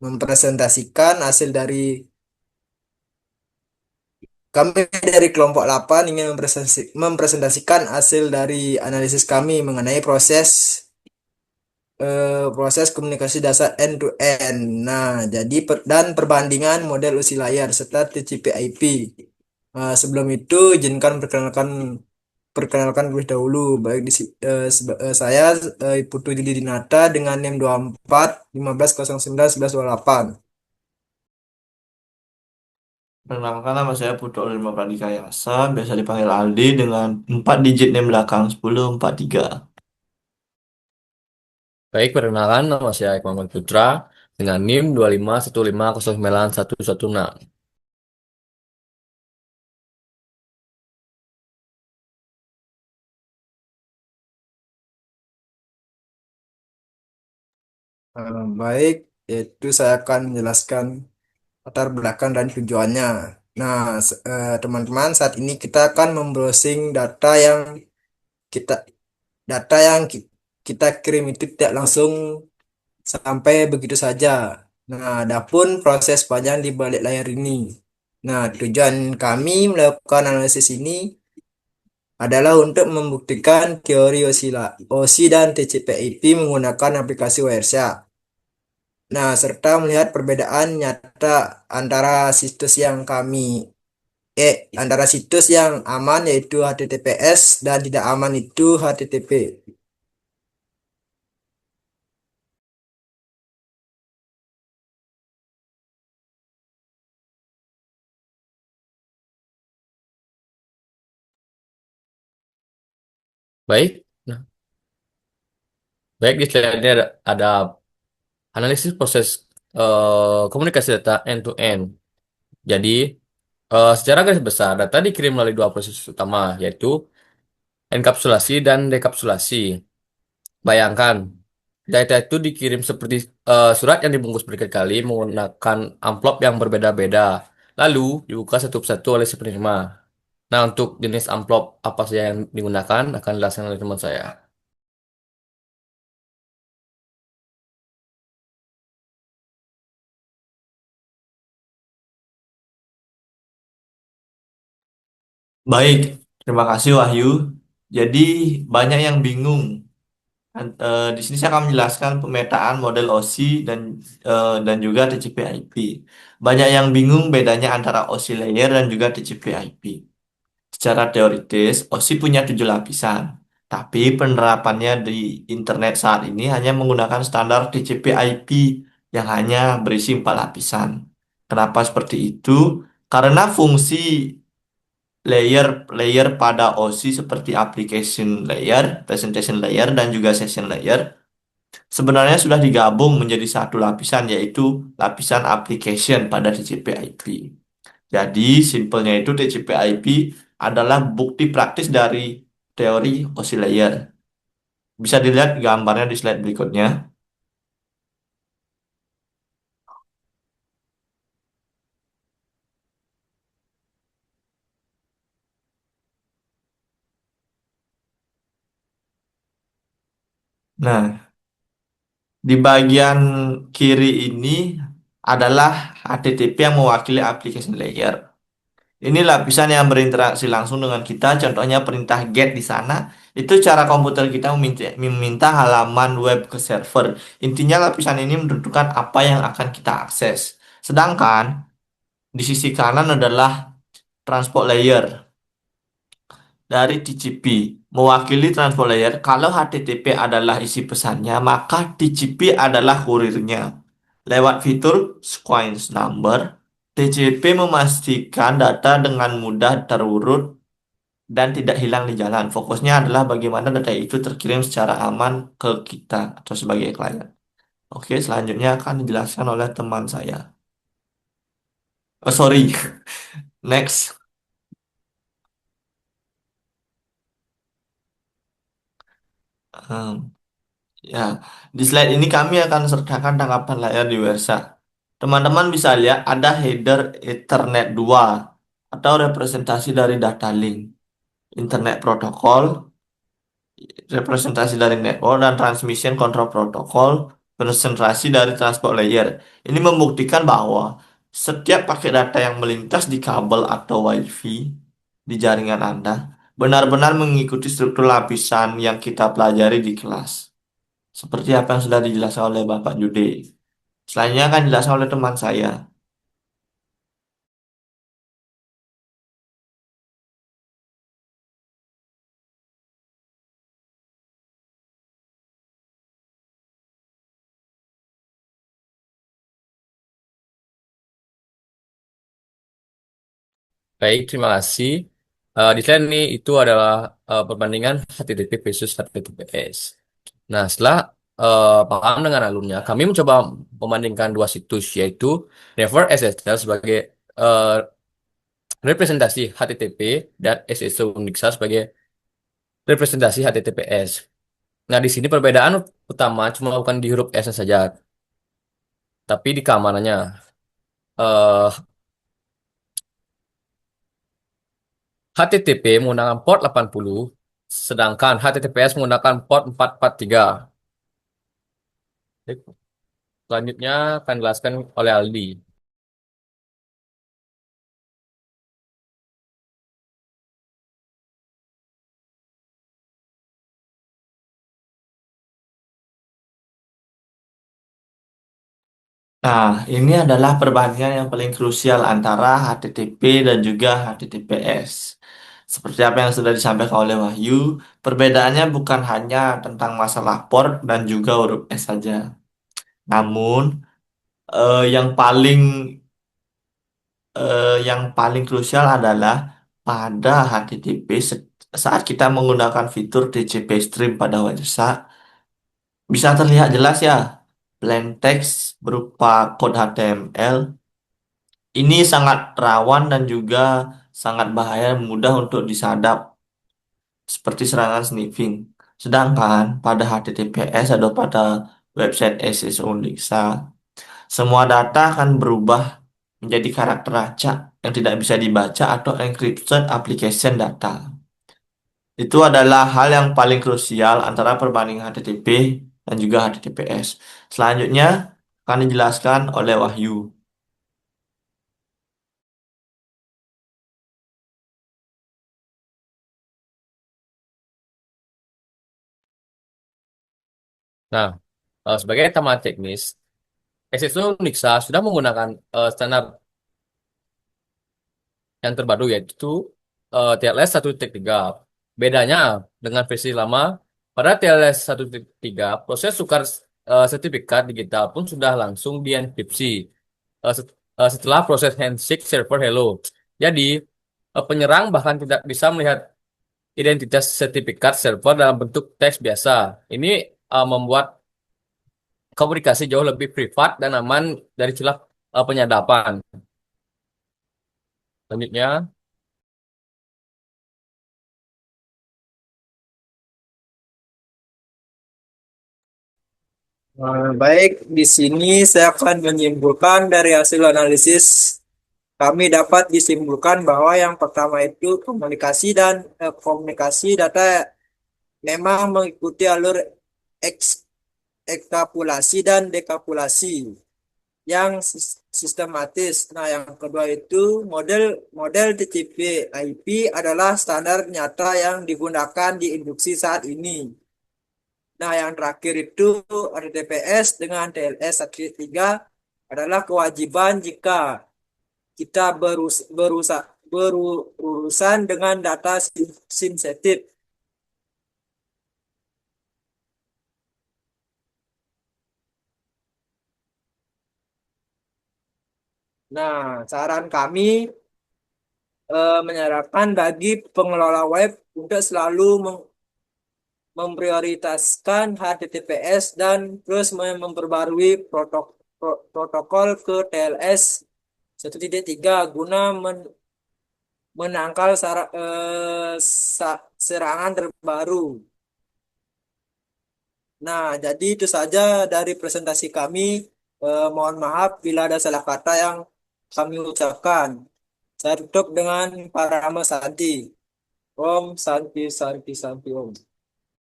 mempresentasikan hasil dari kami dari kelompok 8 ingin mempresentasikan hasil dari analisis kami mengenai proses komunikasi dasar end to end. Nah, jadi dan perbandingan model usi layar serta TCP/IP. Sebelum itu izinkan perkenalkan terlebih dahulu. Baik saya Putu Juli Dinata dengan NIM 24 1509 1128. Perkenalkan nama saya Putu Lima Pradika Yasa, biasa dipanggil Aldi dengan 4 digit NIM belakang 1043. Baik, perkenalkan nama saya Muhammad Putra dengan NIM 2515091116. Baik, yaitu saya akan menjelaskan latar belakang dan tujuannya. Nah, teman-teman, saat ini kita akan membrowsing kita data yang kita kirim itu tidak langsung sampai begitu saja. Nah, adapun proses panjang di balik layar ini. Nah, tujuan kami melakukan analisis ini adalah untuk membuktikan teori OSI dan TCP/IP menggunakan aplikasi Wireshark. Nah, serta melihat perbedaan nyata antara situs yang antara situs yang aman yaitu HTTPS dan tidak aman itu HTTP. Baik, nah, baik di slide ini ada analisis proses komunikasi data end to end. Jadi, secara garis besar, data dikirim melalui dua proses utama, yaitu enkapsulasi dan dekapsulasi. Bayangkan, data itu dikirim seperti surat yang dibungkus berkali-kali menggunakan amplop yang berbeda-beda, lalu dibuka satu persatu oleh si penerima. Nah, untuk jenis amplop apa saja yang digunakan akan dijelaskan oleh teman saya. Baik, terima kasih Wahyu. Jadi banyak yang bingung. Di sini saya akan menjelaskan pemetaan model OSI dan juga TCP/IP. Banyak yang bingung bedanya antara OSI layer dan juga TCP/IP. Secara teoritis, OSI punya 7 lapisan, tapi penerapannya di internet saat ini hanya menggunakan standar TCP/IP yang hanya berisi 4 lapisan. Kenapa seperti itu? Karena fungsi layer pada OSI seperti application layer, presentation layer, dan juga session layer sebenarnya sudah digabung menjadi satu lapisan yaitu lapisan application pada TCP/IP. Jadi simpelnya itu TCP/IP adalah bukti praktis dari teori OSI layer. Bisa dilihat gambarnya di slide berikutnya. Nah, di bagian kiri ini adalah HTTP yang mewakili application layer. Ini lapisan yang berinteraksi langsung dengan kita. Contohnya perintah get di sana. Itu cara komputer kita meminta halaman web ke server. Intinya lapisan ini menentukan apa yang akan kita akses. Sedangkan di sisi kanan adalah transport layer dari TCP. Mewakili transport layer, kalau HTTP adalah isi pesannya, maka TCP adalah kurirnya. Lewat fitur sequence number, TCP memastikan data dengan mudah terurut dan tidak hilang di jalan. Fokusnya adalah bagaimana data itu terkirim secara aman ke kita atau sebagai klien. Oke, selanjutnya akan dijelaskan oleh teman saya. Oh, sorry. Next. Hmm, ya, di slide ini kami akan sertakan tangkapan layar di Versa. Teman-teman bisa lihat ada header Ethernet 2 atau representasi dari data link, Internet Protocol, representasi dari network dan transmission control protocol, konsentrasi dari transport layer. Ini membuktikan bahwa setiap paket data yang melintas di kabel atau WiFi di jaringan Anda benar-benar mengikuti struktur lapisan yang kita pelajari di kelas. Seperti apa yang sudah dijelaskan oleh Bapak Jude. Selanjutnya akan dijelaskan oleh teman saya. Baik, terima kasih. Di slide ini itu adalah perbandingan HTTP versus HTTPS. Nah, setelah paham dengan alurnya, kami mencoba membandingkan dua situs, yaitu Never SSL sebagai eh, representasi HTTP dan SSO Unixa sebagai representasi HTTPS. Nah, di sini perbedaan utama cuma bukan di huruf S saja, tapi di keamanannya. Eh, HTTP menggunakan port 80, sedangkan HTTPS menggunakan port 443. Selanjutnya akan dijelaskan oleh Aldi. Nah, ini adalah perbandingan yang paling krusial antara HTTP dan juga HTTPS. Seperti apa yang sudah disampaikan oleh Wahyu, perbedaannya bukan hanya tentang masalah port dan juga huruf S saja. Namun, yang paling krusial adalah pada HTTP saat kita menggunakan fitur TCP stream pada website, bisa terlihat jelas ya, plain text berupa kode HTML ini sangat rawan dan juga sangat bahaya mudah untuk disadap seperti serangan sniffing. Sedangkan pada HTTPS atau pada website SSO Unixa, semua data akan berubah menjadi karakter acak yang tidak bisa dibaca atau encrypted application data. Itu adalah hal yang paling krusial antara perbandingan HTTP dan juga HTTPS. Selanjutnya akan dijelaskan oleh Wahyu. Nah, sebagai tambahan teknis, SSO Unixa sudah menggunakan standar yang terbaru yaitu TLS 1.3. Bedanya dengan versi lama, pada TLS 1.3, proses tukar sertifikat digital pun sudah langsung dienkripsi setelah proses handshake server hello. Jadi, penyerang bahkan tidak bisa melihat identitas sertifikat server dalam bentuk teks biasa. Ini membuat komunikasi jauh lebih privat dan aman dari celah penyadapan. Selanjutnya, Baik, di sini saya akan menyimpulkan dari hasil analisis kami dapat disimpulkan bahwa yang pertama itu komunikasi data memang mengikuti alur eks- ekstrapolasi dan dekapulasi yang sistematis. Nah, yang kedua itu model model TCP/IP adalah standar nyata yang digunakan di induksi saat ini. Nah, yang terakhir itu RTPS dengan TLS 1.3 adalah kewajiban jika kita berurusan dengan data sensitif. Nah, saran kami menyarankan bagi pengelola web untuk selalu memprioritaskan HTTPS dan terus memperbarui protokol ke TLS 1.3 guna menangkal serangan terbaru. Nah, jadi itu saja dari presentasi kami. Mohon maaf bila ada salah kata yang kami ucapkan. Saya tutup dengan Parama Santi. Om Santi Santi Santi Om.